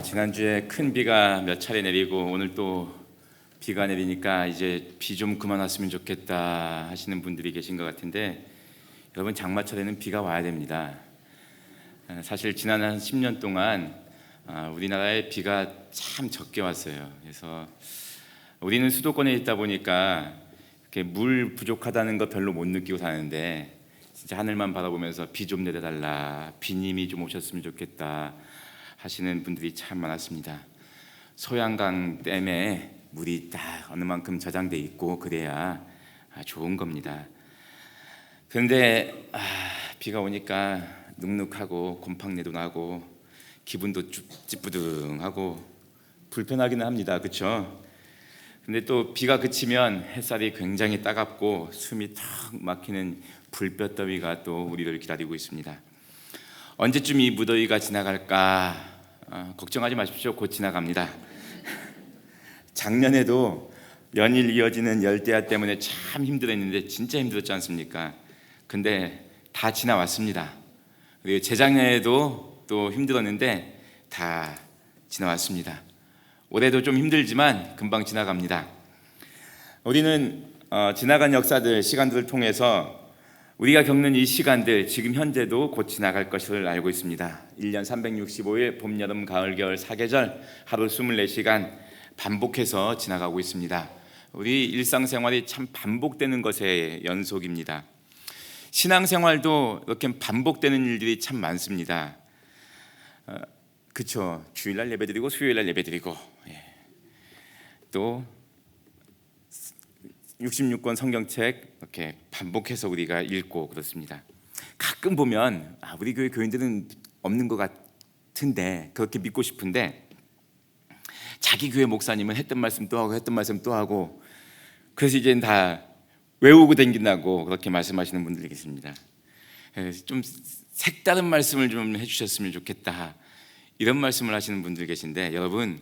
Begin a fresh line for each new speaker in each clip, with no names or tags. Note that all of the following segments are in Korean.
지난주에 큰 비가 몇 차례 내리고 오늘 또 비가 내리니까 이제 비 좀 그만 왔으면 좋겠다 하시는 분들이 계신 것 같은데, 여러분, 장마철에는 비가 와야 됩니다. 사실 지난 한 10년 동안 우리나라에 비가 참 적게 왔어요. 그래서 우리는 수도권에 있다 보니까 이렇게 물 부족하다는 거 별로 못 느끼고 사는데, 진짜 하늘만 바라보면서 비 좀 내려달라, 비님이 좀 오셨으면 좋겠다 하시는 분들이 참 많았습니다. 소양강 댐에 물이 딱 어느 만큼 저장돼 있고 그래야 좋은 겁니다. 그런데 비가 오니까 눅눅하고 곰팡내도 나고 기분도 찌뿌둥하고 불편하기는 합니다. 그렇죠? 근데 또 비가 그치면 햇살이 굉장히 따갑고 숨이 턱 막히는 불볕더위가 또 우리를 기다리고 있습니다. 언제쯤 이 무더위가 지나갈까? 걱정하지 마십시오. 곧 지나갑니다. 작년에도 연일 이어지는 열대야 때문에 참 힘들었는데 진짜 힘들었지 않습니까? 근데 다 지나왔습니다. 그리고 재작년에도 또 힘들었는데 다 지나왔습니다. 올해도 좀 힘들지만 금방 지나갑니다. 우리는 지나간 역사들, 시간들을 통해서 우리가 겪는 이 시간들, 지금 현재도 곧 지나갈 것을 알고 있습니다. 1년 365일 봄, 여름, 가을, 겨울 4계절 하루 24시간 반복해서 지나가고 있습니다. 우리 일상생활이 참 반복되는 것의 연속입니다. 신앙생활도 이렇게 반복되는 일들이 참 많습니다. 그렇죠. 주일날 예배드리고 수요일날 예배드리고, 또 66권 성경책 이렇게 반복해서 우리가 읽고 그렇습니다. 가끔 보면 우리 교회 교인들은 없는 것 같은데, 그렇게 믿고 싶은데 자기 교회 목사님은 했던 말씀 또 하고 했던 말씀 또 하고, 그래서 이제는 다 외우고 댕긴다고 그렇게 말씀하시는 분들이 계십니다. 좀 색다른 말씀을 좀 해주셨으면 좋겠다, 이런 말씀을 하시는 분들 계신데, 여러분,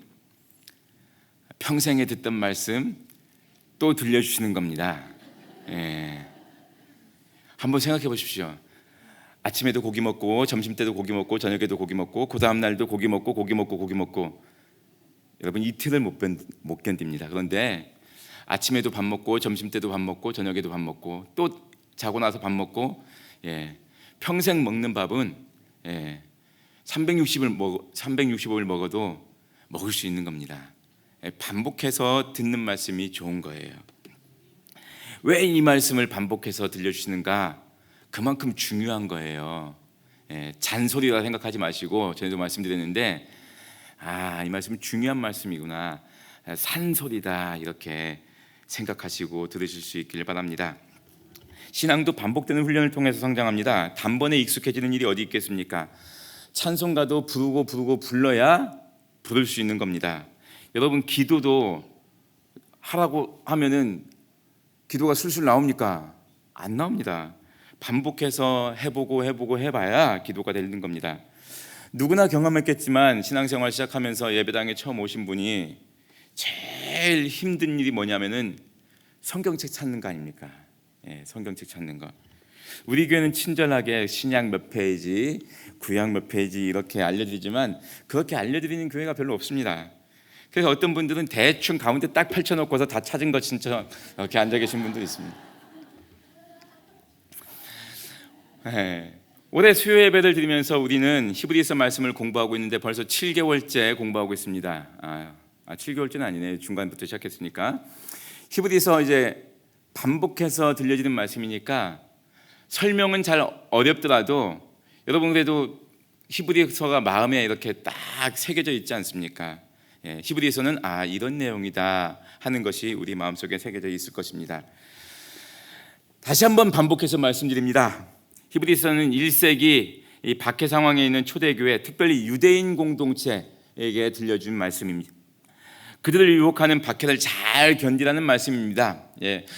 평생에 듣던 말씀 또 들려주시는 겁니다. 한번 생각해 보십시오. 아침에도 고기 먹고, 점심 때도 고기 먹고, 저녁에도 고기 먹고, 그 다음 날도 고기 먹고, 고기 먹고, 고기 먹고, 여러분 이틀을 못 견딥니다. 그런데 아침에도 밥 먹고, 점심 때도 밥 먹고, 저녁에도 밥 먹고, 또 자고 나서 밥 먹고, 평생 먹는 밥은 365일 먹어도 먹을 수 있는 겁니다. 반복해서 듣는 말씀이 좋은 거예요. 왜 이 말씀을 반복해서 들려주시는가? 그만큼 중요한 거예요. 잔소리라 생각하지 마시고, 전에도 말씀드렸는데 이 말씀은 중요한 말씀이구나, 산소리다, 이렇게 생각하시고 들으실 수 있기를 바랍니다. 신앙도 반복되는 훈련을 통해서 성장합니다. 단번에 익숙해지는 일이 어디 있겠습니까? 찬송가도 부르고 불러야 부를 수 있는 겁니다. 여러분, 기도도 하라고 하면은 기도가 술술 나옵니까? 안 나옵니다. 반복해서 해보고 해봐야 기도가 되는 겁니다. 누구나 경험했겠지만 신앙생활 시작하면서 예배당에 처음 오신 분이 제일 힘든 일이 뭐냐면은 성경책 찾는 거 아닙니까? 성경책 찾는 거. 우리 교회는 친절하게 신약 몇 페이지, 구약 몇 페이지 이렇게 알려드리지만 그렇게 알려드리는 교회가 별로 없습니다. 그래서 어떤 분들은 대충 가운데 딱 펼쳐놓고서 다 찾은 것처럼 이렇게 앉아 계신 분들이 있습니다. 올해 수요 예배를 드리면서 우리는 히브리서 말씀을 공부하고 있는데 벌써 7개월째 공부하고 있습니다. 7개월째는 아니네요. 중간부터 시작했으니까. 히브리서 이제 반복해서 들려지는 말씀이니까 설명은 잘 어렵더라도 여러분 그래도 히브리서가 마음에 이렇게 딱 새겨져 있지 않습니까? 히브리서는 이런 내용이다 하는 것이 우리 마음속에 새겨져 있을 것입니다. 다시 한번 반복해서 말씀드립니다. 히브리서는 1세기 이 박해 상황에 있는 초대교회, 특별히 유대인 공동체에게 들려준 말씀입니다. 그들을 유혹하는 박해를 잘 견디라는 말씀입니다.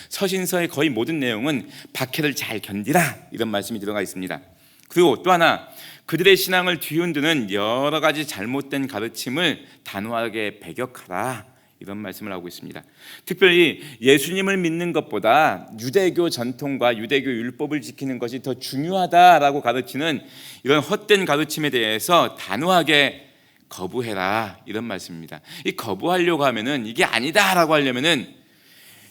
서신서의 거의 모든 내용은 박해를 잘 견디라, 이런 말씀이 들어가 있습니다. 그리고 또 하나, 그들의 신앙을 뒤흔드는 여러 가지 잘못된 가르침을 단호하게 배격하라, 이런 말씀을 하고 있습니다. 특별히 예수님을 믿는 것보다 유대교 전통과 유대교 율법을 지키는 것이 더 중요하다라고 가르치는 이런 헛된 가르침에 대해서 단호하게 거부해라, 이런 말씀입니다. 이 거부하려고 하면은, 이게 아니다라고 하려면은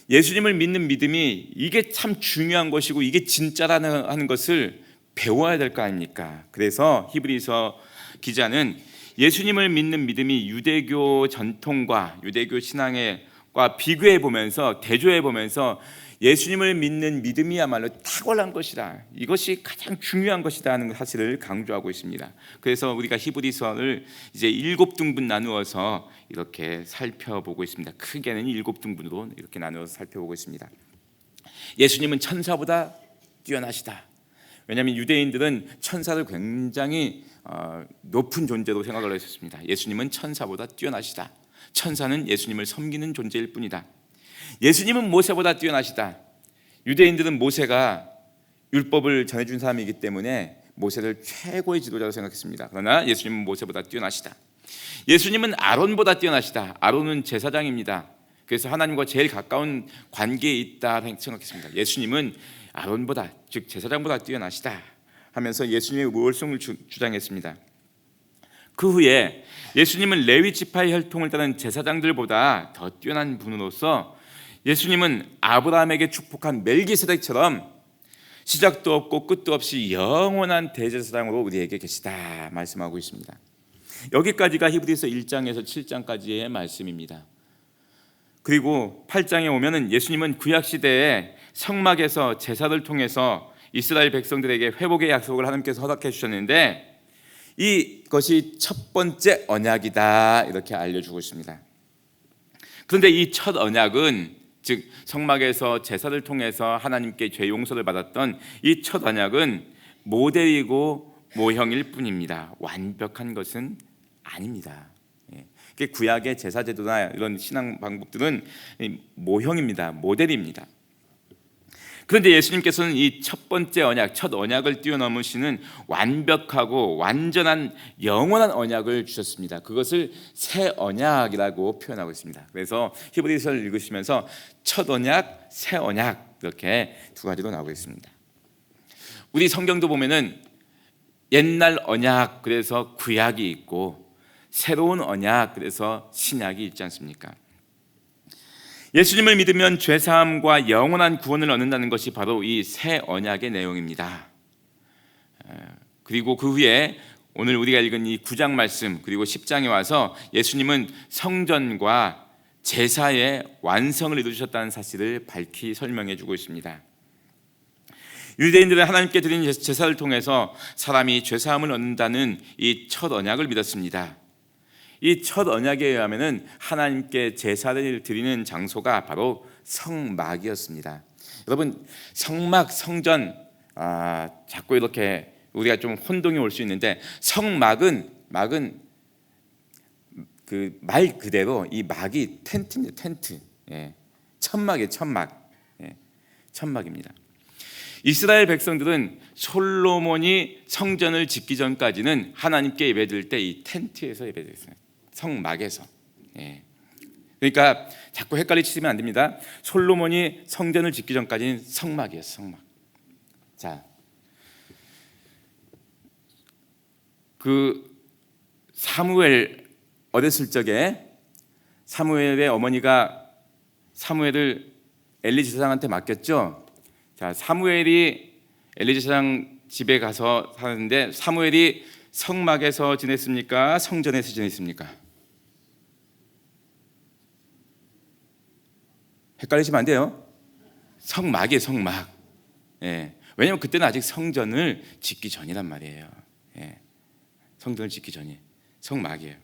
예수님을 믿는 믿음이 이게 참 중요한 것이고 이게 진짜라는 하는 것을 배워야 될 거 아닙니까? 그래서 히브리서 기자는 예수님을 믿는 믿음이 유대교 전통과 유대교 신앙과 비교해 보면서, 대조해 보면서 예수님을 믿는 믿음이야말로 탁월한 것이다, 이것이 가장 중요한 것이다 하는 사실을 강조하고 있습니다. 그래서 우리가 히브리서를 이제 7등분 나누어서 이렇게 살펴보고 있습니다. 크게는 7등분으로 이렇게 나누어서 살펴보고 있습니다. 예수님은 천사보다 뛰어나시다. 왜냐하면 유대인들은 천사를 굉장히 높은 존재로 생각을 했었습니다. 예수님은 천사보다 뛰어나시다. 천사는 예수님을 섬기는 존재일 뿐이다. 예수님은 모세보다 뛰어나시다. 유대인들은 모세가 율법을 전해준 사람이기 때문에 모세를 최고의 지도자로 생각했습니다. 그러나 예수님은 모세보다 뛰어나시다. 예수님은 아론보다 뛰어나시다. 아론은 제사장입니다. 그래서 하나님과 제일 가까운 관계에 있다 생각했습니다. 예수님은 아론보다, 즉 제사장보다 뛰어나시다 하면서 예수님의 우월성을 주장했습니다. 그 후에 예수님은 레위 지파의 혈통을 따른 제사장들보다 더 뛰어난 분으로서 예수님은 아브라함에게 축복한 멜기세덱처럼 시작도 없고 끝도 없이 영원한 대제사장으로 우리에게 계시다 말씀하고 있습니다. 여기까지가 히브리서 1장에서 7장까지의 말씀입니다. 그리고 8장에 오면은 예수님은 구약 시대에 성막에서 제사를 통해서 이스라엘 백성들에게 회복의 약속을 하나님께서 허락해 주셨는데 이것이 첫 번째 언약이다 이렇게 알려주고 있습니다. 그런데 이 첫 언약은, 즉 성막에서 제사를 통해서 하나님께 죄 용서를 받았던 이 첫 언약은 모델이고 모형일 뿐입니다. 완벽한 것은 아닙니다. 구약의 제사 제도나 이런 신앙 방법들은 모형입니다. 모델입니다. 그런데 예수님께서는 이 첫 번째 언약, 첫 언약을 뛰어넘으시는 완벽하고 완전한 영원한 언약을 주셨습니다. 그것을 새 언약이라고 표현하고 있습니다. 그래서 히브리서를 읽으시면서 첫 언약, 새 언약 이렇게 두 가지로 나오고 있습니다. 우리 성경도 보면은 옛날 언약, 그래서 구약이 있고 새로운 언약, 그래서 신약이 있지 않습니까? 예수님을 믿으면 죄사함과 영원한 구원을 얻는다는 것이 바로 이 새 언약의 내용입니다. 그리고 그 후에 오늘 우리가 읽은 이 9장 말씀, 그리고 10장에 와서 예수님은 성전과 제사의 완성을 이루셨다는 사실을 밝히 설명해 주고 있습니다. 유대인들은 하나님께 드린 제사를 통해서 사람이 죄사함을 얻는다는 이 첫 언약을 믿었습니다. 이 첫 언약에 의하면은 하나님께 제사를 드리는 장소가 바로 성막이었습니다. 여러분, 성막, 성전, 자꾸 이렇게 우리가 좀 혼동이 올 수 있는데, 성막은 그 말 그대로 이 막이 텐트입니다. 텐트. 천막이에요. 천막. 천막입니다. 이스라엘 백성들은 솔로몬이 성전을 짓기 전까지는 하나님께 예배드릴 때 이 텐트에서 예배드렸어요. 성막에서. 그러니까 자꾸 헷갈리시면 안 됩니다. 솔로몬이 성전을 짓기 전까지는 성막이었어요. 성막. 자, 그 사무엘 어렸을 적에 사무엘의 어머니가 사무엘을 엘리 제사장한테 맡겼죠. 자, 사무엘이 엘리 제사장 집에 가서 사는데 사무엘이 성막에서 지냈습니까? 성전에서 지냈습니까? 헷갈리시면 안 돼요. 성막이에요. 성막. 왜냐하면 그때는 아직 성전을 짓기 전이란 말이에요. 성전을 짓기 전이 성막이에요.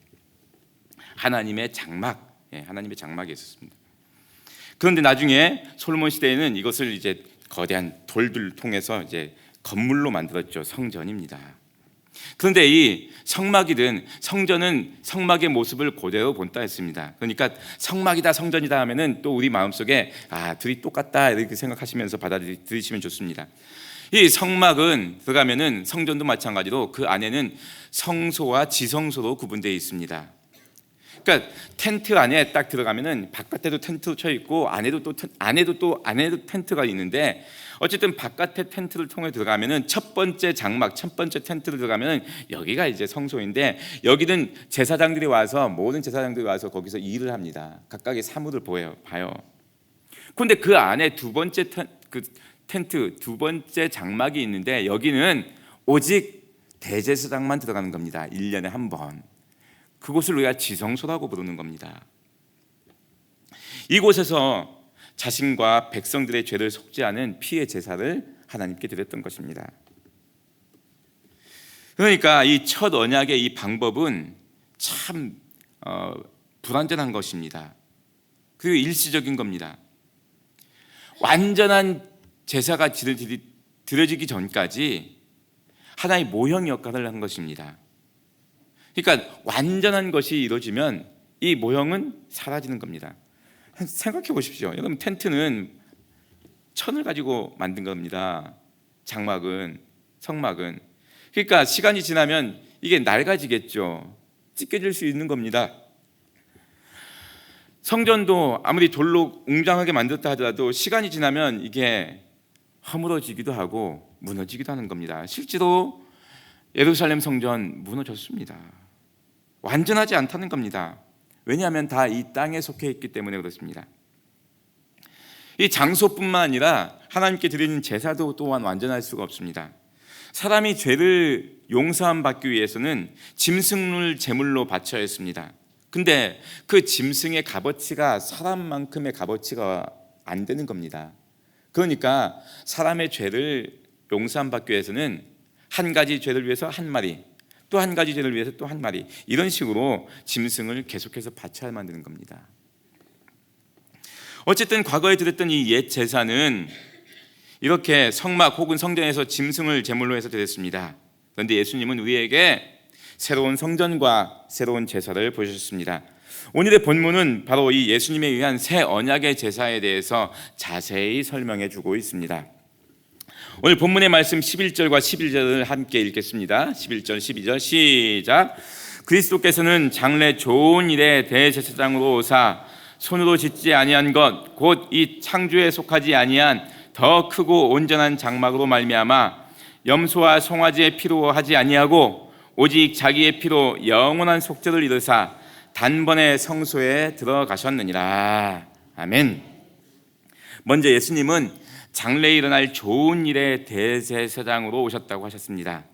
하나님의 장막, 하나님의 장막이 있었습니다. 그런데 나중에 솔로몬 시대에는 이것을 이제 거대한 돌들 통해서 이제 건물로 만들었죠. 성전입니다. 그런데 이 성막이든 성전은 성막의 모습을 그대로 본따 했습니다. 그러니까 성막이다, 성전이다 하면은 또 우리 마음속에 둘이 똑같다 이렇게 생각하시면서 받아들이시면 좋습니다. 이 성막은 들어가면은 성전도 마찬가지로 그 안에는 성소와 지성소로 구분되어 있습니다. 그러니까 텐트 안에 딱 들어가면은 바깥에도 텐트 쳐 있고 안에도 텐트가 있는데, 어쨌든 바깥에 텐트를 통해 들어가면은 첫 번째 장막, 첫 번째 텐트를 들어가면은 여기가 이제 성소인데, 여기는 제사장들이 와서, 모든 제사장들이 와서 거기서 일을 합니다. 각각의 사물을 봐요. 그런데 그 안에 텐트 두 번째 장막이 있는데, 여기는 오직 대제사장만 들어가는 겁니다. 1년에 한 번. 그곳을 우리가 지성소라고 부르는 겁니다. 이곳에서 자신과 백성들의 죄를 속죄하는 피의 제사를 하나님께 드렸던 것입니다. 그러니까 이 첫 언약의 이 방법은 참 불완전한 것입니다. 그리고 일시적인 겁니다. 완전한 제사가 드려지기 전까지 하나의 모형 역할을 한 것입니다. 그러니까 완전한 것이 이루어지면 이 모형은 사라지는 겁니다. 생각해 보십시오. 여러분, 텐트는 천을 가지고 만든 겁니다. 장막은, 성막은. 그러니까 시간이 지나면 이게 낡아지겠죠. 찢겨질 수 있는 겁니다. 성전도 아무리 돌로 웅장하게 만들었다 하더라도 시간이 지나면 이게 허물어지기도 하고 무너지기도 하는 겁니다. 실제로 예루살렘 성전 무너졌습니다. 완전하지 않다는 겁니다. 왜냐하면 다 이 땅에 속해 있기 때문에 그렇습니다. 이 장소뿐만 아니라 하나님께 드리는 제사도 또한 완전할 수가 없습니다. 사람이 죄를 용서함 받기 위해서는 짐승을 제물로 바쳐야 했습니다. 근데 그 짐승의 값어치가 사람만큼의 값어치가 안 되는 겁니다. 그러니까 사람의 죄를 용서함 받기 위해서는 한 가지 죄를 위해서 한 마리, 또 한 가지 죄를 위해서 또 한 마리, 이런 식으로 짐승을 계속해서 바쳐야 만드는 겁니다. 어쨌든 과거에 드렸던 이 옛 제사는 이렇게 성막 혹은 성전에서 짐승을 제물로 해서 드렸습니다. 그런데 예수님은 우리에게 새로운 성전과 새로운 제사를 보여주셨습니다. 오늘의 본문은 바로 이 예수님에 의한 새 언약의 제사에 대해서 자세히 설명해 주고 있습니다. 오늘 본문의 말씀 11절과 11절을 함께 읽겠습니다. 11절 12절 시작. 그리스도께서는 장래 좋은 일에 대제사장으로 오사 손으로 짓지 아니한 것 곧 이 창조에 속하지 아니한 더 크고 온전한 장막으로 말미암아 염소와 송아지의 피로 하지 아니하고 오직 자기의 피로 영원한 속죄를 이루사 단번에 성소에 들어가셨느니라. 아멘. 먼저 예수님은 장래에 일어날 좋은 일의 대제사장으로 오셨다고 하셨습니다.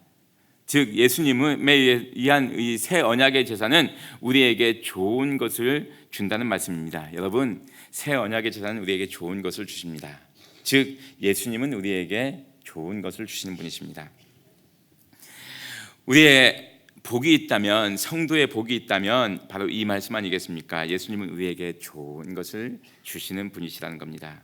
즉 예수님에 의한 이 새 언약의 제사는 우리에게 좋은 것을 준다는 말씀입니다. 여러분, 새 언약의 제사는 우리에게 좋은 것을 주십니다. 즉 예수님은 우리에게 좋은 것을 주시는 분이십니다. 우리의 복이 있다면, 성도의 복이 있다면 바로 이 말씀 아니겠습니까? 예수님은 우리에게 좋은 것을 주시는 분이시라는 겁니다.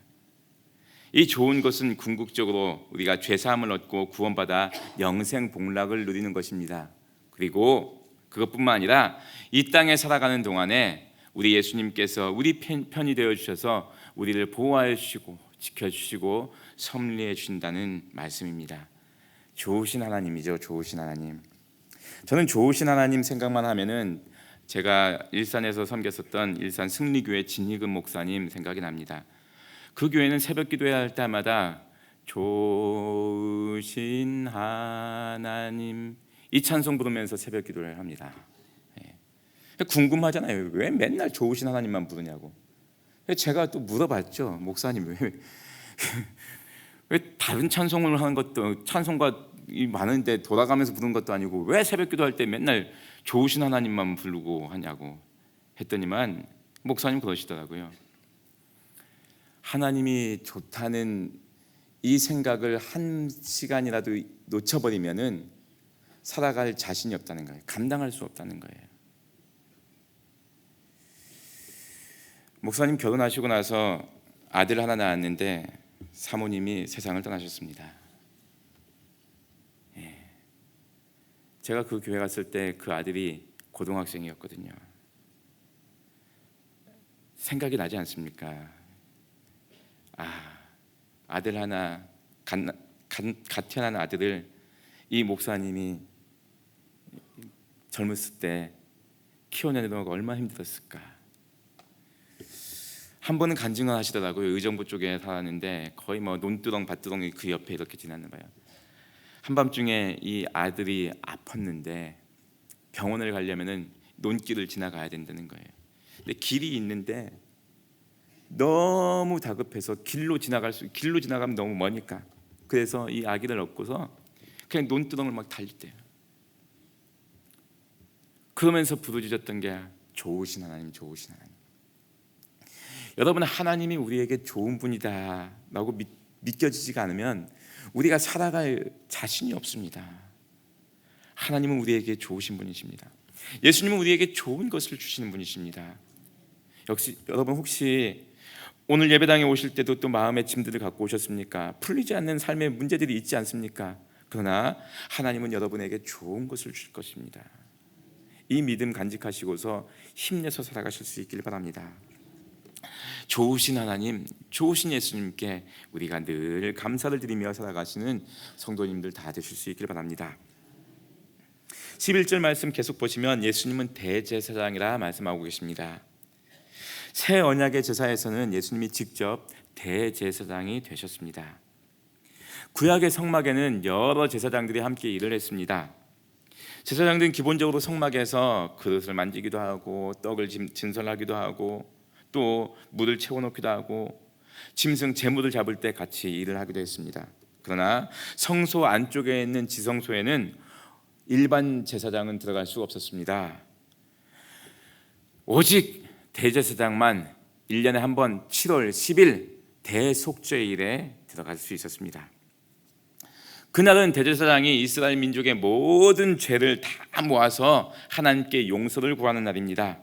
이 좋은 것은 궁극적으로 우리가 죄사함을 얻고 구원받아 영생 복락을 누리는 것입니다. 그리고 그것뿐만 아니라 이 땅에 살아가는 동안에 우리 예수님께서 우리 편이 되어 주셔서 우리를 보호하여 주시고 지켜주시고 섭리해 주신다는 말씀입니다. 좋으신 하나님이죠. 좋으신 하나님. 저는 좋으신 하나님 생각만 하면은 제가 일산에서 섬겼었던 일산 승리교회 진희금 목사님 생각이 납니다. 그 교회는 새벽 기도해야 할 때마다 좋으신 하나님 이 찬송 부르면서 새벽 기도를 합니다. 궁금하잖아요. 왜 맨날 좋으신 하나님만 부르냐고. 제가 또 물어봤죠. 목사님 왜 다른 찬송을 하는 것도 찬송가 많은데 돌아가면서 부르는 것도 아니고 왜 새벽 기도할 때 맨날 좋으신 하나님만 부르고 하냐고 했더니만 목사님 그러시더라고요. 하나님이 좋다는 이 생각을 한 시간이라도 놓쳐버리면은 살아갈 자신이 없다는 거예요. 감당할 수 없다는 거예요. 목사님 결혼하시고 나서 아들 하나 낳았는데 사모님이 세상을 떠나셨습니다. 제가 그 교회 갔을 때 그 아들이 고등학생이었거든요. 생각이 나지 않습니까? 아들 하나 갓 태어난 아들을 이 목사님이 젊었을 때 키워내는 거 얼마나 힘들었을까. 한 번은 간증을 하시더라고요. 의정부 쪽에 살았는데 거의 뭐 논두렁 밭두렁이 그 옆에 이렇게 지났나 봐요. 한밤중에 이 아들이 아팠는데 병원을 가려면은 논길을 지나가야 된다는 거예요. 근데 길이 있는데 너무 다급해서 길로 지나가면 너무 머니까, 그래서 이 아기를 얻고서 그냥 논두렁을 막 달렸대요. 그러면서 부르짖었던 게 좋으신 하나님, 좋으신 하나님. 여러분, 하나님이 우리에게 좋은 분이다라고 믿겨지지가 않으면 우리가 살아갈 자신이 없습니다. 하나님은 우리에게 좋으신 분이십니다. 예수님은 우리에게 좋은 것을 주시는 분이십니다. 역시 여러분, 혹시 오늘 예배당에 오실 때도 또 마음의 짐들을 갖고 오셨습니까? 풀리지 않는 삶의 문제들이 있지 않습니까? 그러나 하나님은 여러분에게 좋은 것을 주실 것입니다. 이 믿음 간직하시고서 힘내서 살아가실 수 있길 바랍니다. 좋으신 하나님, 좋으신 예수님께 우리가 늘 감사를 드리며 살아가시는 성도님들 다 되실 수 있길 바랍니다. 11절 말씀 계속 보시면 예수님은 대제사장이라 말씀하고 계십니다. 새 언약의 제사에서는 예수님이 직접 대제사장이 되셨습니다. 구약의 성막에는 여러 제사장들이 함께 일을 했습니다. 제사장들은 기본적으로 성막에서 그릇을 만지기도 하고 떡을 진설하기도 하고 또 물을 채워놓기도 하고 짐승 제물을 잡을 때 같이 일을 하기도 했습니다. 그러나 성소 안쪽에 있는 지성소에는 일반 제사장은 들어갈 수가 없었습니다. 오직 대제사장만 1년에 한 번 7월 10일 대속죄일에 들어갈 수 있었습니다. 그날은 대제사장이 이스라엘 민족의 모든 죄를 다 모아서 하나님께 용서를 구하는 날입니다.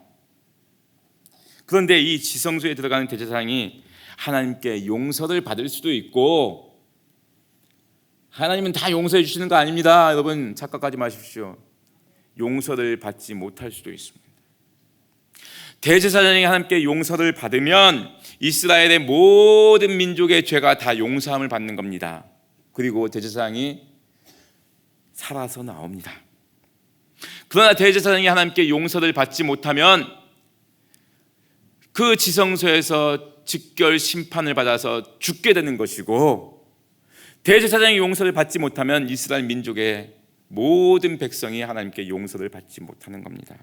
그런데 이 지성소에 들어가는 대제사장이 하나님께 용서를 받을 수도 있고, 하나님은 다 용서해 주시는 거 아닙니다. 여러분, 착각하지 마십시오. 용서를 받지 못할 수도 있습니다. 대제사장이 하나님께 용서를 받으면 이스라엘의 모든 민족의 죄가 다 용서함을 받는 겁니다. 그리고 대제사장이 살아서 나옵니다. 그러나 대제사장이 하나님께 용서를 받지 못하면 그 지성소에서 직결 심판을 받아서 죽게 되는 것이고, 대제사장이 용서를 받지 못하면 이스라엘 민족의 모든 백성이 하나님께 용서를 받지 못하는 겁니다.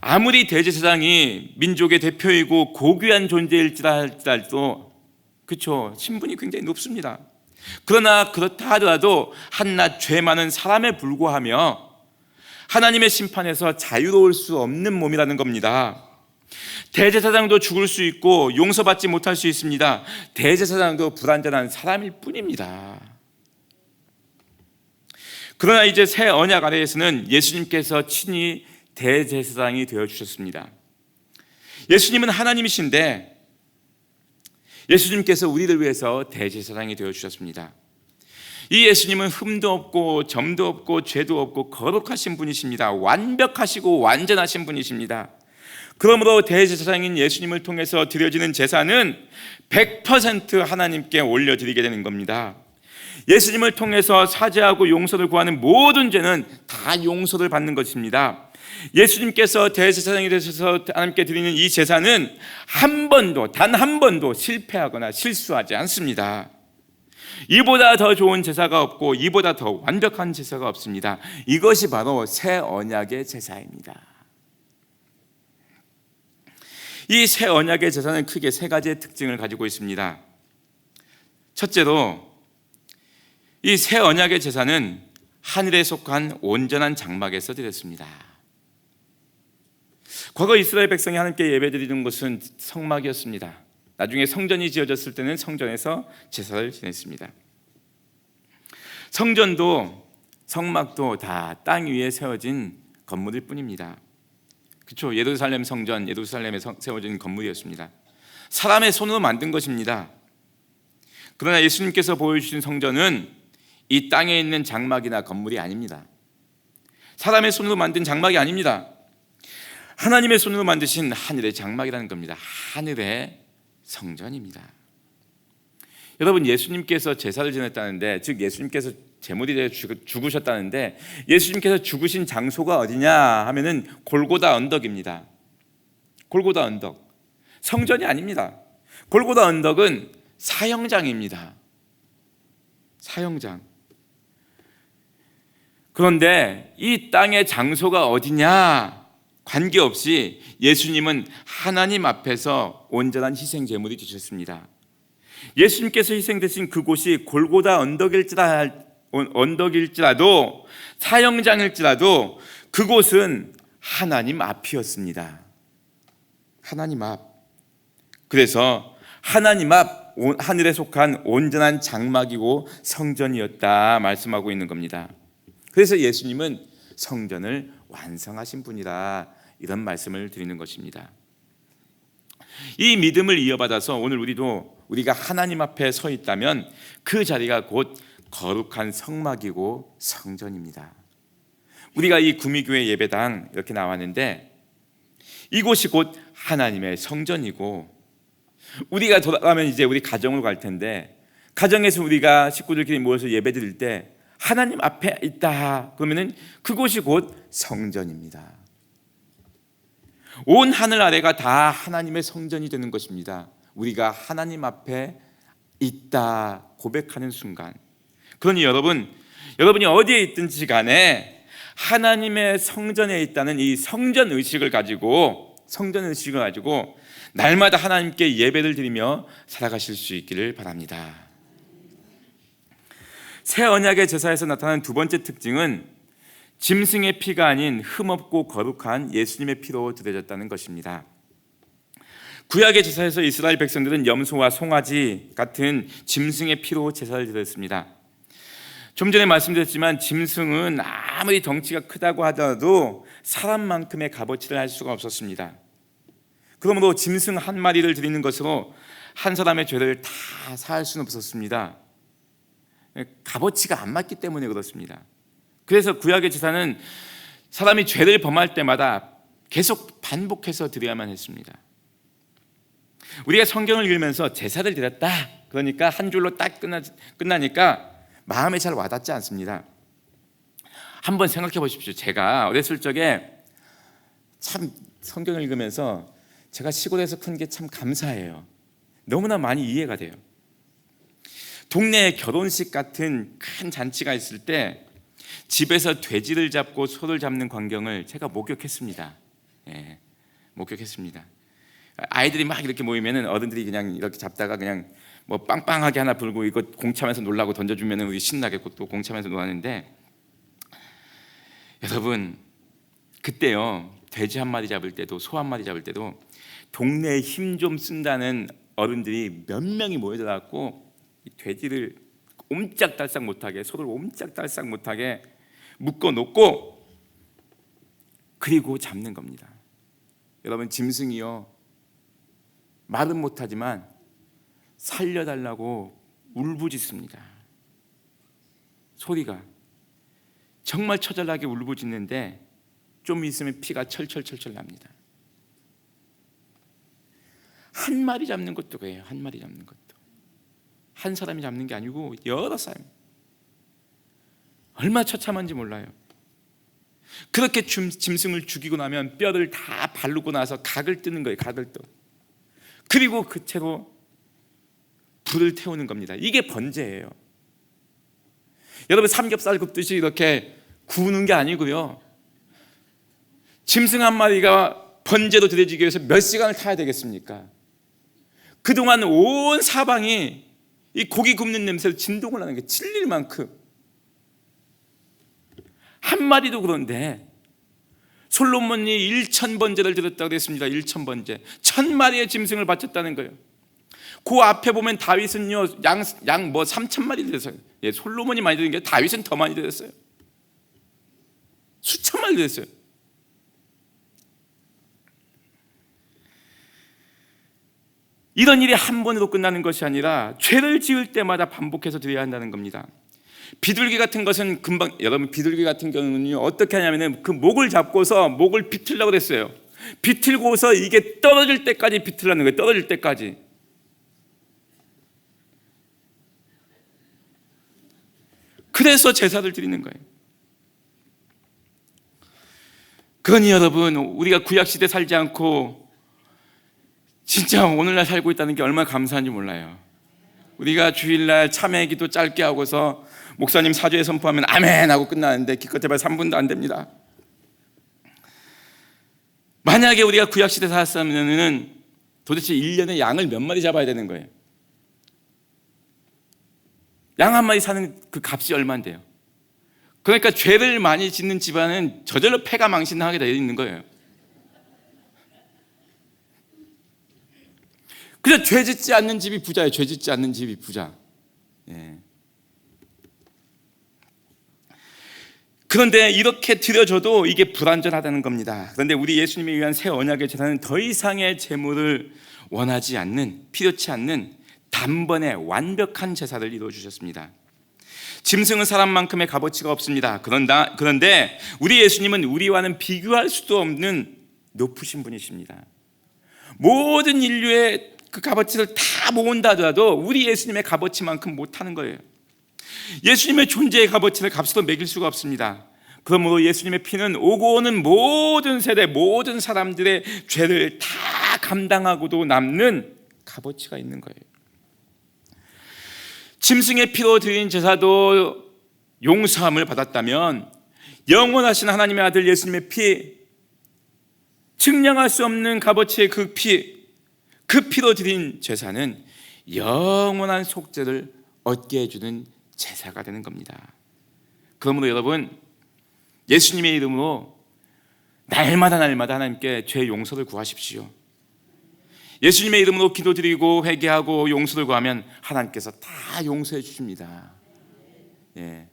아무리 대제사장이 민족의 대표이고 고귀한 존재일지라도 그렇죠, 신분이 굉장히 높습니다. 그러나 그렇다 하더라도 한낱 죄 많은 사람에 불과하며 하나님의 심판에서 자유로울 수 없는 몸이라는 겁니다. 대제사장도 죽을 수 있고 용서받지 못할 수 있습니다. 대제사장도 불완전한 사람일 뿐입니다. 그러나 이제 새 언약 아래에서는 예수님께서 친히 대제사장이 되어주셨습니다. 예수님은 하나님이신데 예수님께서 우리를 위해서 대제사장이 되어주셨습니다. 이 예수님은 흠도 없고 점도 없고 죄도 없고 거룩하신 분이십니다. 완벽하시고 완전하신 분이십니다. 그러므로 대제사장인 예수님을 통해서 드려지는 제사는 100% 하나님께 올려드리게 되는 겁니다. 예수님을 통해서 사죄하고 용서를 구하는 모든 죄는 다 용서를 받는 것입니다. 예수님께서 대제사장이 되셔서 하나님께 드리는 이 제사는 단 한 번도 실패하거나 실수하지 않습니다. 이보다 더 좋은 제사가 없고 이보다 더 완벽한 제사가 없습니다. 이것이 바로 새 언약의 제사입니다. 이 새 언약의 제사는 크게 세 가지의 특징을 가지고 있습니다. 첫째로, 이 새 언약의 제사는 하늘에 속한 온전한 장막에서 드렸습니다. 과거 이스라엘 백성이 하나님께 예배드리는 곳은 성막이었습니다. 나중에 성전이 지어졌을 때는 성전에서 제사를 지냈습니다. 성전도 성막도 다 땅 위에 세워진 건물일 뿐입니다. 그렇죠? 예루살렘 성전, 예루살렘에 세워진 건물이었습니다. 사람의 손으로 만든 것입니다. 그러나 예수님께서 보여주신 성전은 이 땅에 있는 장막이나 건물이 아닙니다. 사람의 손으로 만든 장막이 아닙니다. 하나님의 손으로 만드신 하늘의 장막이라는 겁니다. 하늘의 성전입니다. 여러분, 예수님께서 제사를 지냈다는데, 즉 예수님께서 제물이 되어 죽으셨다는데 예수님께서 죽으신 장소가 어디냐 하면은 골고다 언덕입니다. 골고다 언덕. 성전이 아닙니다. 골고다 언덕은 사형장입니다. 사형장. 그런데 이 땅의 장소가 어디냐 관계없이 예수님은 하나님 앞에서 온전한 희생 제물이 되셨습니다. 예수님께서 희생되신 그곳이 골고다 언덕일지라도 사형장일지라도 그곳은 하나님 앞이었습니다. 하나님 앞. 그래서 하나님 앞 하늘에 속한 온전한 장막이고 성전이었다 말씀하고 있는 겁니다. 그래서 예수님은 성전을 완성하신 분이라 이런 말씀을 드리는 것입니다. 이 믿음을 이어받아서 오늘 우리가 하나님 앞에 서 있다면 그 자리가 곧 거룩한 성막이고 성전입니다. 우리가 이 구미교회 예배당 이렇게 나왔는데 이곳이 곧 하나님의 성전이고 우리가 돌아가면 이제 우리 가정으로 갈 텐데 가정에서 우리가 식구들끼리 모여서 예배 드릴 때 하나님 앞에 있다 그러면은 그곳이 곧 성전입니다. 온 하늘 아래가 다 하나님의 성전이 되는 것입니다. 우리가 하나님 앞에 있다 고백하는 순간. 그러니 여러분이 어디에 있든지 간에 하나님의 성전에 있다는 이 성전 의식을 가지고 날마다 하나님께 예배를 드리며 살아가실 수 있기를 바랍니다. 새 언약의 제사에서 나타나는 두 번째 특징은 짐승의 피가 아닌 흠없고 거룩한 예수님의 피로 드려졌다는 것입니다. 구약의 제사에서 이스라엘 백성들은 염소와 송아지 같은 짐승의 피로 제사를 드렸습니다. 좀 전에 말씀드렸지만 짐승은 아무리 덩치가 크다고 하더라도 사람만큼의 값어치를 할 수가 없었습니다. 그러므로 짐승 한 마리를 드리는 것으로 한 사람의 죄를 다 사할 수는 없었습니다. 값어치가 안 맞기 때문에 그렇습니다. 그래서 구약의 제사는 사람이 죄를 범할 때마다 계속 반복해서 드려야만 했습니다. 우리가 성경을 읽으면서 제사를 드렸다 그러니까 한 줄로 딱 끝나니까 마음에 잘 와닿지 않습니다. 한번 생각해 보십시오. 제가 어렸을 적에 참 성경을 읽으면서 제가 시골에서 큰 게 참 감사해요. 너무나 많이 이해가 돼요. 동네에 결혼식 같은 큰 잔치가 있을 때 집에서 돼지를 잡고 소를 잡는 광경을 제가 목격했습니다. 목격했습니다. 아이들이 막 이렇게 모이면은 어른들이 그냥 이렇게 잡다가 그냥 뭐 빵빵하게 하나 불고 이거 공차면서 놀라고 던져주면은 우리 신나게 또 공차면서 놀았는데 여러분 그때요 돼지 한 마리 잡을 때도 소 한 마리 잡을 때도 동네에 힘 좀 쓴다는 어른들이 몇 명이 모여져갖고 이 돼지를 옴짝달싹 못하게 소를 옴짝달싹 못하게 묶어놓고 그리고 잡는 겁니다. 여러분 짐승이요 말은 못하지만 살려달라고 울부짖습니다. 소리가 정말 처절하게 울부짖는데 좀 있으면 피가 철철철철 납니다. 한 마리 잡는 것도 그래요. 한 마리 잡는 것도 한 사람이 잡는 게 아니고 여러 사람 얼마나 처참한지 몰라요. 그렇게 짐승을 죽이고 나면 뼈를 다 바르고 나서 각을 뜨는 거예요. 각을 떠. 그리고 그 채로 불을 태우는 겁니다. 이게 번제예요. 여러분 삼겹살 굽듯이 이렇게 구우는 게 아니고요. 짐승 한 마리가 번제로 드려지기 위해서 몇 시간을 타야 되겠습니까? 그동안 온 사방이 이 고기 굽는 냄새로 진동을 하는 게 찔릴 만큼 한 마리도 그런데 솔로몬이 1000번제를 드렸다고 그랬습니다. 1000번제 1000마리의 짐승을 바쳤다는 거예요. 그 앞에 보면 다윗은요 양 뭐 3000마리 드렸어요. 솔로몬이 많이 드린 게 다윗은 더 많이 드렸어요. 수천 마리 드렸어요. 이런 일이 한 번으로 끝나는 것이 아니라 죄를 지을 때마다 반복해서 드려야 한다는 겁니다. 비둘기 같은 것은 금방 여러분 비둘기 같은 경우는요 어떻게 하냐면은 그 목을 잡고서 목을 비틀려고 그랬어요. 비틀고서 이게 떨어질 때까지 비틀라는 거예요. 떨어질 때까지. 그래서 제사를 드리는 거예요. 그러니 여러분, 우리가 구약시대 살지 않고 진짜 오늘날 살고 있다는 게 얼마나 감사한지 몰라요. 우리가 주일날 참회기도 짧게 하고서 목사님 사죄 선포하면 아멘 하고 끝나는데 기껏 해봐야 3분도 안 됩니다. 만약에 우리가 구약시대 살았으면 도대체 1년에 양을 몇 마리 잡아야 되는 거예요? 양 한 마리 사는 그 값이 얼마인데요? 그러니까 죄를 많이 짓는 집안은 저절로 패가 망신하게 되어 있는 거예요. 그래서 죄 짓지 않는 집이 부자예요. 죄 짓지 않는 집이 부자. 예. 그런데 이렇게 드려줘도 이게 불완전하다는 겁니다. 그런데 우리 예수님에 의한 새 언약의 제사는 더 이상의 제물을 원하지 않는, 필요치 않는 단번에 완벽한 제사를 이루어주셨습니다. 짐승은 사람만큼의 값어치가 없습니다. 그런데 우리 예수님은 우리와는 비교할 수도 없는 높으신 분이십니다. 모든 인류의 그 값어치를 다 모은다 하더라도 우리 예수님의 값어치만큼 못하는 거예요. 예수님의 존재의 값어치를 값으로 매길 수가 없습니다. 그러므로 예수님의 피는 오고 오는 모든 세대, 모든 사람들의 죄를 다 감당하고도 남는 값어치가 있는 거예요. 짐승의 피로 드린 제사도 용서함을 받았다면 영원하신 하나님의 아들 예수님의 피, 측량할 수 없는 값어치의 그 피로 드린 제사는 영원한 속죄를 얻게 해주는 제사가 되는 겁니다. 그러므로 여러분, 예수님의 이름으로 날마다 하나님께 죄 용서를 구하십시오. 예수님의 이름으로 기도드리고 회개하고 용서를 구하면 하나님께서 다 용서해 주십니다. 예.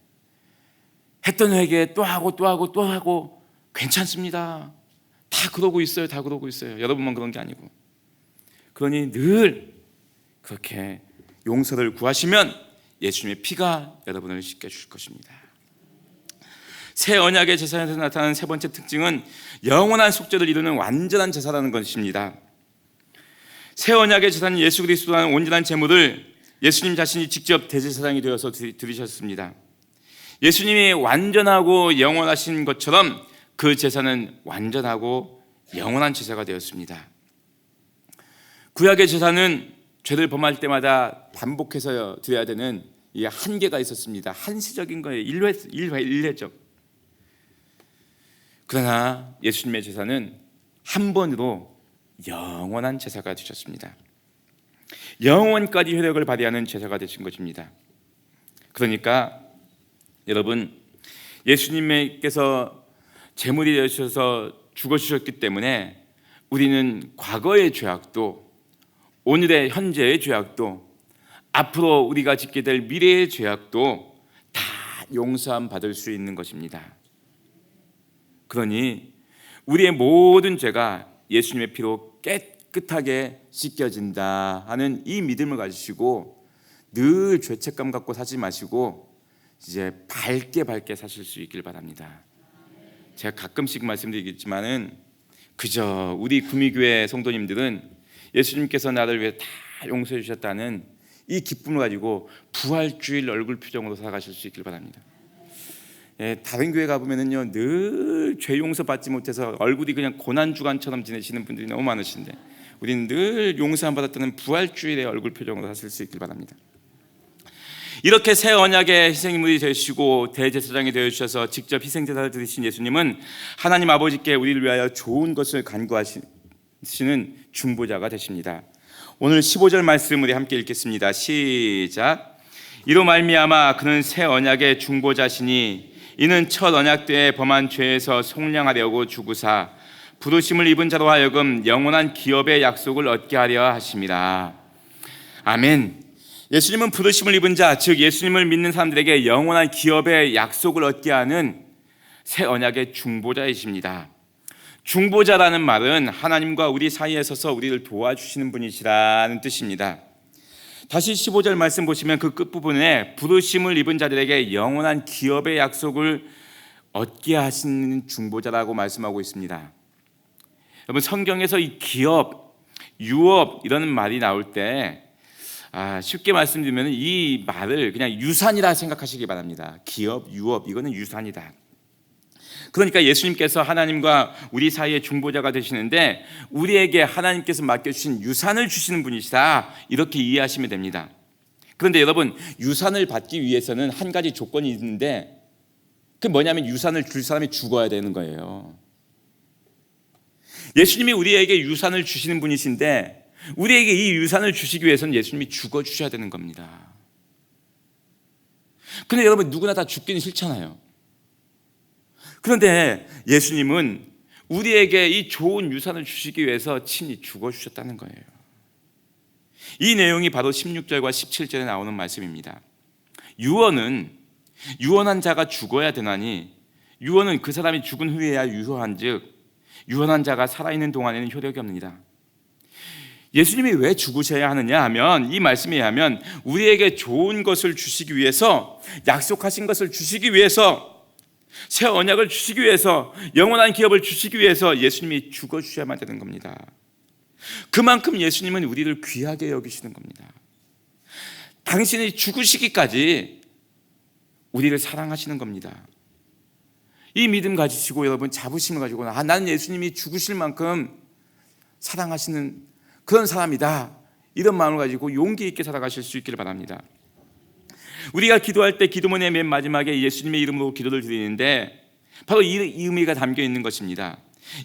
했던 회개 또 하고 괜찮습니다. 다 그러고 있어요. 여러분만 그런 게 아니고. 그러니 늘 그렇게 용서를 구하시면 예수님의 피가 여러분을 씻겨주실 것입니다. 새 언약의 제사에서 나타나는 세 번째 특징은 영원한 속죄를 이루는 완전한 제사라는 것입니다. 새 언약의 제사는 예수 그리스도라는 온전한 제물을 예수님 자신이 직접 대제사장이 되어서 드리셨습니다. 예수님이 완전하고 영원하신 것처럼 그 제사는 완전하고 영원한 제사가 되었습니다. 구약의 제사는 죄를 범할 때마다 반복해서 드려야 되는 이 한계가 있었습니다. 한시적인 거예요. 일회적. 그러나 예수님의 제사는 한 번으로 영원한 제사가 되셨습니다. 영원까지 효력을 발휘하는 제사가 되신 것입니다. 그러니까 여러분, 예수님께서 제물이 되셔서 죽어주셨기 때문에 우리는 과거의 죄악도, 오늘의 현재의 죄악도, 앞으로 우리가 짓게 될 미래의 죄악도 다 용서함 받을 수 있는 것입니다. 그러니 우리의 모든 죄가 예수님의 피로 깨끗하게 씻겨진다 하는 이 믿음을 가지시고 늘 죄책감 갖고 사지 마시고 이제 밝게 사실 수 있길 바랍니다. 제가 가끔씩 말씀드리겠지만은 그저 우리 구미교회 성도님들은 예수님께서 나를 위해 다 용서해 주셨다는 이 기쁨을 가지고 부활주일 얼굴 표정으로 살아가실 수 있길 바랍니다. 예, 다른 교회 가보면은요 늘 죄 용서 받지 못해서 얼굴이 그냥 고난주간처럼 지내시는 분들이 너무 많으신데 우리는 늘 용서 안 받았다는 부활주일의 얼굴 표정으로 사실 수 있길 바랍니다. 이렇게 새 언약의 희생인물이 되시고 대제사장이 되어주셔서 직접 희생제사를 드리신 예수님은 하나님 아버지께 우리를 위하여 좋은 것을 간구하시는 중보자가 되십니다. 오늘 15절 말씀 우리 함께 읽겠습니다. 시작. 이로 말미암아 그는 새 언약의 중보자시니 이는 첫 언약 때에 범한 죄에서 속량하려고 죽으사 부르심을 입은 자로 하여금 영원한 기업의 약속을 얻게 하려 하심이라. 아멘. 예수님은 부르심을 입은 자, 즉 예수님을 믿는 사람들에게 영원한 기업의 약속을 얻게 하는 새 언약의 중보자이십니다. 중보자라는 말은 하나님과 우리 사이에 서서 우리를 도와주시는 분이시라는 뜻입니다. 다시 15절 말씀 보시면 그 끝부분에 부르심을 입은 자들에게 영원한 기업의 약속을 얻게 하시는 중보자라고 말씀하고 있습니다. 여러분, 성경에서 이 기업, 유업 이런 말이 나올 때 쉽게 말씀드리면 이 말을 그냥 유산이라 생각하시기 바랍니다. 기업, 유업, 이거는 유산이다. 그러니까 예수님께서 하나님과 우리 사이의 중보자가 되시는데 우리에게 하나님께서 맡겨주신 유산을 주시는 분이시다, 이렇게 이해하시면 됩니다. 그런데 여러분, 유산을 받기 위해서는 한 가지 조건이 있는데, 그게 뭐냐면 유산을 줄 사람이 죽어야 되는 거예요. 예수님이 우리에게 유산을 주시는 분이신데 우리에게 이 유산을 주시기 위해서는 예수님이 죽어 주셔야 되는 겁니다. 근데 여러분, 누구나 다 죽기는 싫잖아요. 그런데 예수님은 우리에게 이 좋은 유산을 주시기 위해서 친히 죽어 주셨다는 거예요. 이 내용이 바로 16절과 17절에 나오는 말씀입니다. 유언한 자가 죽어야 되나니 유언은 그 사람이 죽은 후에야 유효한즉 유언한 자가 살아있는 동안에는 효력이 없느니라. 예수님이 왜 죽으셔야 하느냐 하면, 이 말씀에 의하면 우리에게 좋은 것을 주시기 위해서, 약속하신 것을 주시기 위해서, 새 언약을 주시기 위해서, 영원한 기업을 주시기 위해서 예수님이 죽어주셔야만 되는 겁니다. 그만큼 예수님은 우리를 귀하게 여기시는 겁니다. 당신이 죽으시기까지 우리를 사랑하시는 겁니다. 이 믿음 가지시고 여러분, 자부심을 가지고 나는 예수님이 죽으실 만큼 사랑하시는 그런 사람이다, 이런 마음을 가지고 용기 있게 살아가실 수 있기를 바랍니다. 우리가 기도할 때 기도문의 맨 마지막에 예수님의 이름으로 기도를 드리는데 바로 이 의미가 담겨 있는 것입니다.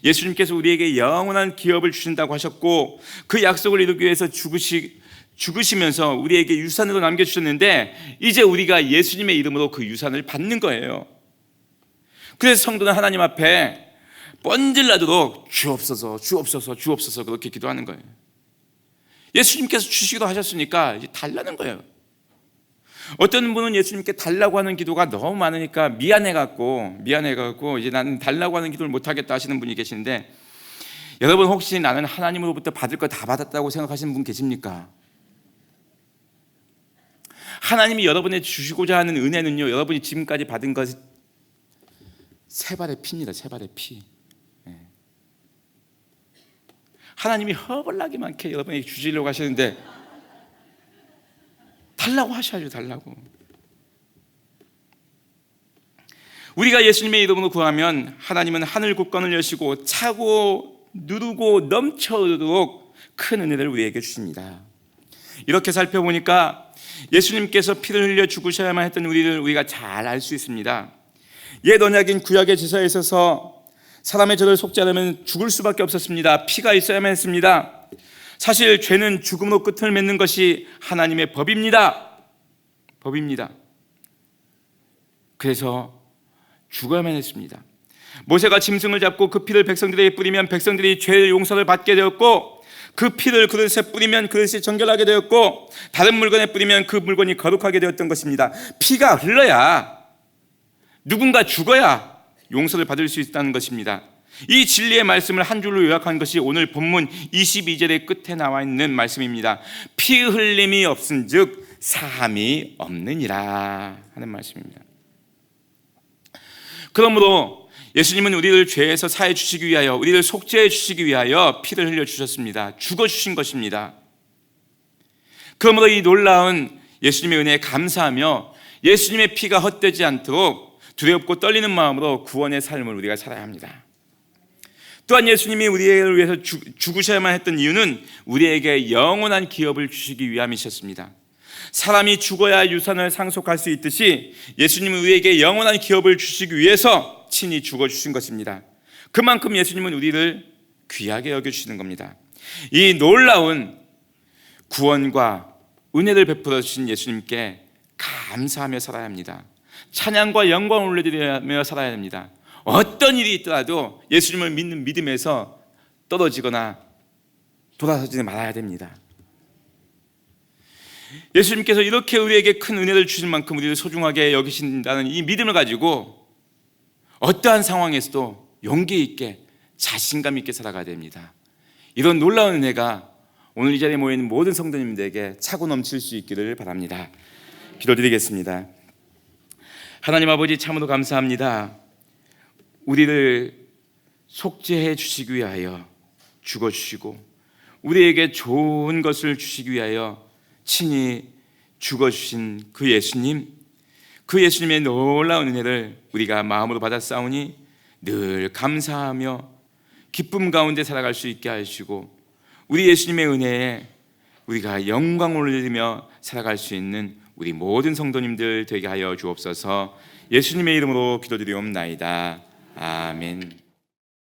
예수님께서 우리에게 영원한 기업을 주신다고 하셨고 그 약속을 이루기 위해서 죽으시면서 우리에게 유산으로 남겨주셨는데 이제 우리가 예수님의 이름으로 그 유산을 받는 거예요. 그래서 성도는 하나님 앞에 뻔질나도록 주옵소서, 주옵소서, 주옵소서 그렇게 기도하는 거예요. 예수님께서 주시기도 하셨으니까 이제 달라는 거예요. 어떤 분은 예수님께 달라고 하는 기도가 너무 많으니까 미안해갖고 이제 나는 달라고 하는 기도를 못하겠다 하시는 분이 계시는데, 여러분 혹시 나는 하나님으로부터 받을 거 다 받았다고 생각하시는 분 계십니까? 하나님이 여러분에 주시고자 하는 은혜는요, 여러분이 지금까지 받은 것 세 발의 피입니다. 세 발의 피. 하나님이 허벌나게 많게 여러분에게 주시려고 하시는데 달라고 하셔야죠. 달라고. 우리가 예수님의 이름으로 구하면 하나님은 하늘 국권을 여시고 차고 누르고 넘쳐오도록 큰 은혜를 우리에게 주십니다. 이렇게 살펴보니까 예수님께서 피를 흘려 죽으셔야만 했던 우리를 우리가 잘 알 수 있습니다. 옛 언약인 구약의 제사에 있어서 사람의 죄를 속지 않으면 죽을 수밖에 없었습니다. 피가 있어야만 했습니다. 사실 죄는 죽음으로 끝을 맺는 것이 하나님의 법입니다. 그래서 죽어야만 했습니다. 모세가 짐승을 잡고 그 피를 백성들에게 뿌리면 백성들이 죄의 용서를 받게 되었고, 그 피를 그릇에 뿌리면 그릇이 정결하게 되었고, 다른 물건에 뿌리면 그 물건이 거룩하게 되었던 것입니다. 피가 흘러야, 누군가 죽어야 용서를 받을 수 있다는 것입니다. 이 진리의 말씀을 한 줄로 요약한 것이 오늘 본문 22절의 끝에 나와 있는 말씀입니다. 피 흘림이 없은즉 사함이 없느니라 하는 말씀입니다. 그러므로 예수님은 우리를 죄에서 사해 주시기 위하여, 우리를 속죄해 주시기 위하여 피를 흘려 주셨습니다. 죽어 주신 것입니다. 그러므로 이 놀라운 예수님의 은혜에 감사하며 예수님의 피가 헛되지 않도록 두렵고 떨리는 마음으로 구원의 삶을 우리가 살아야 합니다. 또한 예수님이 우리를 위해서 죽으셔야만 했던 이유는 우리에게 영원한 기업을 주시기 위함이셨습니다. 사람이 죽어야 유산을 상속할 수 있듯이 예수님은 우리에게 영원한 기업을 주시기 위해서 친히 죽어주신 것입니다. 그만큼 예수님은 우리를 귀하게 여겨주시는 겁니다. 이 놀라운 구원과 은혜를 베풀어 주신 예수님께 감사하며 살아야 합니다. 찬양과 영광을 올려드리며 살아야 됩니다. 어떤 일이 있더라도 예수님을 믿는 믿음에서 떨어지거나 돌아서지 말아야 됩니다. 예수님께서 이렇게 우리에게 큰 은혜를 주신 만큼 우리를 소중하게 여기신다는 이 믿음을 가지고 어떠한 상황에서도 용기 있게 자신감 있게 살아가야 됩니다. 이런 놀라운 은혜가 오늘 이 자리에 모여있는 모든 성도님들에게 차고 넘칠 수 있기를 바랍니다. 기도드리겠습니다. 하나님 아버지, 참으로 감사합니다. 우리를 속죄해 주시기 위하여 죽어주시고 우리에게 좋은 것을 주시기 위하여 친히 죽어주신 그 예수님, 그 예수님의 놀라운 은혜를 우리가 마음으로 받았사오니 늘 감사하며 기쁨 가운데 살아갈 수 있게 하시고, 우리 예수님의 은혜에 우리가 영광을 올리며 살아갈 수 있는 우리 모든 성도님들 되게 하여 주옵소서. 예수님의 이름으로 기도드리옵나이다. 아멘.